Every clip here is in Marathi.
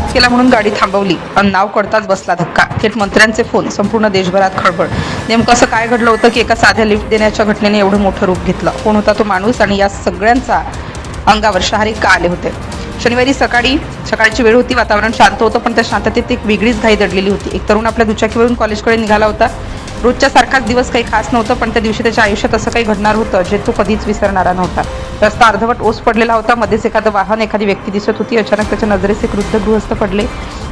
हात केला म्हणून गाडी थांबवली आणि नाव कळताच बसला धक्का. थेट मंत्र्यांचे फोन, संपूर्ण देशभरात खळबळ. नेमकं असं काय घडलं होतं की एका साध्या लिफ्ट देण्याच्या घटनेने एवढं मोठं रूप घेतलं? कोण होता तो माणूस आणि या सगळ्यांचा अंगावर शहारे का आले होते? शनिवारी सकाळची वेळ होती. वातावरण शांत होतं, पण त्या शांततेत एक वेगळीच घाई दडलेली होती. एक तरुण आपल्या दुचाकीवरून कॉलेजकडे निघाला होता. रोजच्या सारखाच दिवस काही खास नव्हतं, पण त्या दिवशी त्याच्या आयुष्यात असं काही घडणार होतं जे तो कधीच विसरणारा नव्हता. रस्ता अर्धवट ओस पडलेला होता. मध्येच एखादं वाहन, एखादी व्यक्ती दिसत होती. अचानक त्याच्या नजरेस एक वृद्ध गृहस्थ पडले.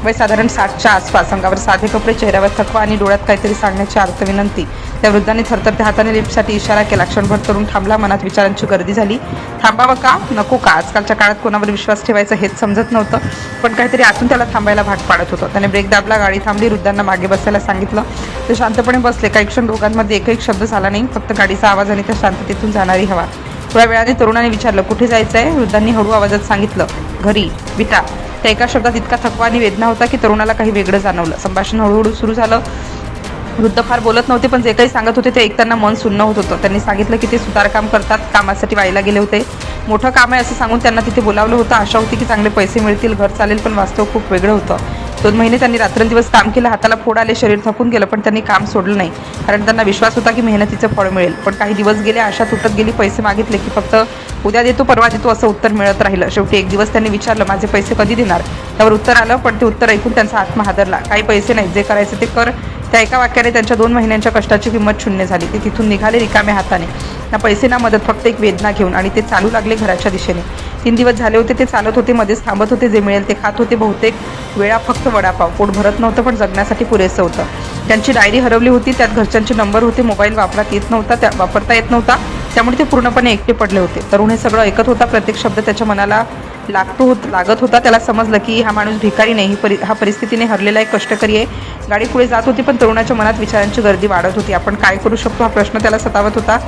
वय साधारण 60च्या आसपास. अंगावर साधे कपडे, चेहऱ्यावर थकवा आणि डोळ्यात काहीतरी सांगण्याची आर्त विनंती. त्या वृद्धाने थरथरत्या हाताने लिफ्टसाठी इशारा केला. क्षणभर तरुण थांबला. मनात विचारांची गर्दी झाली. थांबावं का, नको का? आजकालच्या काळात कोणावर विश्वास ठेवायचा हेच समजत नव्हतं, पण काहीतरी आतून त्याला थांबायला भाग पाडत होतं. त्याने ब्रेक दाबला. गाडी थांबली. वृद्धांना मागे बसायला सांगितलं. ते शांतपणे बसले. काही क्षण दोघांमध्ये एकही शब्द झाला नाही, फक्त गाडीचा आवाज आणि त्या शांततेतून जाणारी हवा. थोड्या वेळाने तरुणाने विचारलं, कुठे जायचं आहे? वृद्धांनी हळू आवाजात सांगितलं, घरी, विटा. त्या एका शब्दात इतका थकवा आणि वेदना होता की तरुणाला काही वेगळं जाणवलं. संभाषण हळूहळू सुरू झालं. वृद्ध फार बोलत नव्हते, पण जे काही सांगत होते ते ऐकताना मन सुन्न होत होतं. त्यांनी सांगितलं की ते सुतारकाम करतात, कामासाठी वाईला गेले होते. मोठं काम आहे असं सांगून त्यांना तिथे बोलावलं होतं. आशा होती की चांगले पैसे मिळतील, घर चालेल, पण वास्तव खूप वेगळं होतं. 2 महिने त्यांनी रात्रंदिवस काम केलं. हाताला फोड आले, शरीर थकून गेलं, पण त्यांनी काम सोडलं नाही, कारण त्यांना विश्वास होता की मेहनतीचं फळ मिळेल. पण काही दिवस गेले. आशा तुटत गेली. पैसे मागितले की फक्त उद्या देतो, परवा देतो असं उत्तर मिळत राहिलं. शेवटी एक दिवस त्यांनी विचारलं, माझे पैसे कधी देणार? त्यावर उत्तर आलं, पण ते उत्तर ऐकून त्यांचा आत्मा हादरला. काही पैसे नाही, जे करायचं ते कर. त्या एका वाक्याने त्यांच्या 2 महिन्यांच्या कष्टाची किंमत शून्य झाली. ते तिथून निघाले रिकाम्या हाताने. ना पैसे ना मदत, फक्त एक वेदना घेऊन. आणि ते चालू लागले घराच्या दिशेने. 3 दिवस झाले होते ते चालत होते, मध्येच थांबत होते. जे मिळेल ते खात होते. बहुतेक वेळा फक्त वडापाव. पोट भरत नव्हतं, पण जगण्यासाठी पुरेसं होतं. त्यांची डायरी हरवली होती. त्यात घरच्यांचे नंबर होते. मोबाईल वापरता येत नव्हता, त्यामुळे ते पूर्णपणे एकटे पडले होते. तरुण हे सगळं ऐकत होता. प्रत्येक शब्द त्याच्या मनाला लागत होता. त्याला समजलं की हा माणूस भिकारी नाही, हा परिस्थितीने हरलेला एक कष्टकरी आहे. गाडी पुढे जात होती, पण तरुणाच्या मनात विचारांची गर्दी वाढत होती. आपण काय करू शकतो, हा प्रश्न त्याला सतावत होता.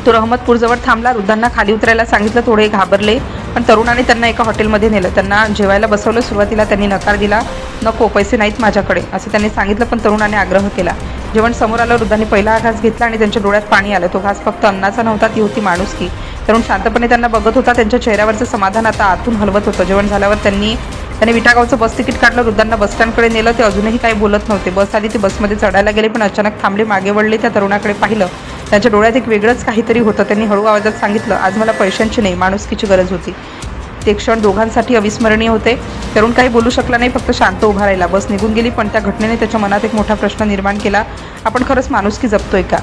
तो रहमतपूरजवळ थांबला. वृद्धांना खाली उतरायला सांगितलं. थोडे घाबरले, पण तरुणाने त्यांना एका हॉटेलमध्ये नेलं. त्यांना जेवायला बसवलं. सुरुवातीला त्यांनी नकार दिला. नको, पैसे नाहीत माझ्याकडे, असं त्यांनी सांगितलं, पण तरुणाने आग्रह केला. जेवण समोर आलं. वृद्धांनी पहिला घास घेतला आणि त्यांच्या डोळ्यात पाणी आलं. तो घास फक्त अन्नाचा नव्हता, ती होती माणुसकी. तरुण शांतपणे त्यांना बघत होता. त्यांच्या चेहऱ्यावरचं समाधान आता आतून हलवत होतं. जेवण झाल्यावर त्याने विटागावचं बस तिकीट काढलं. वृद्धांना बस स्टँडकडे नेलं. ते अजूनही काही बोलत नव्हते. बस आली. ते बसमध्ये चढायला गेले, पण अचानक थांबले. मागे वळले. त्या तरुणाकडे पाहिलं. त्यांच्या डोळ्यात एक वेगळंच काहीतरी होतं. त्यांनी हळू आवाजात सांगितलं, आज मला पैशांची नाही, माणुसकीची गरज होती. ते क्षण दोघांसाठी अविस्मरणीय होते. तरुण काही बोलू शकला नाही, फक्त शांत उभा राहिला. बस निघून गेली, पण त्या घटनेने त्याच्या मनात एक मोठा प्रश्न निर्माण केला. आपण खरंच माणुसकी जपतोय का?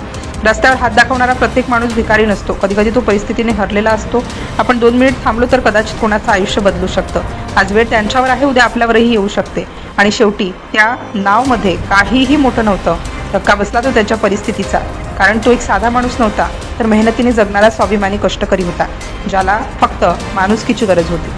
रस्त्यावर हात दाखवणारा प्रत्येक माणूस भिकारी नसतो. कधीकधी तो परिस्थितीने हरलेला असतो. आपण 2 मिनिट थांबलो तर कदाचित कोणाचं आयुष्य बदलू शकतं. आज वेळ त्यांच्यावर आहे, उद्या आपल्यावरही येऊ शकते. आणि शेवटी त्या नावमध्ये काहीही मोठं नव्हतं. धक्का बसला तो त्याच्या परिस्थितीचा, कारण तो एक साधा माणूस नव्हता, तर मेहनतीने जगणारा स्वाभिमानी कष्टकरी होता, ज्याला फक्त माणुसकीची गरज होती.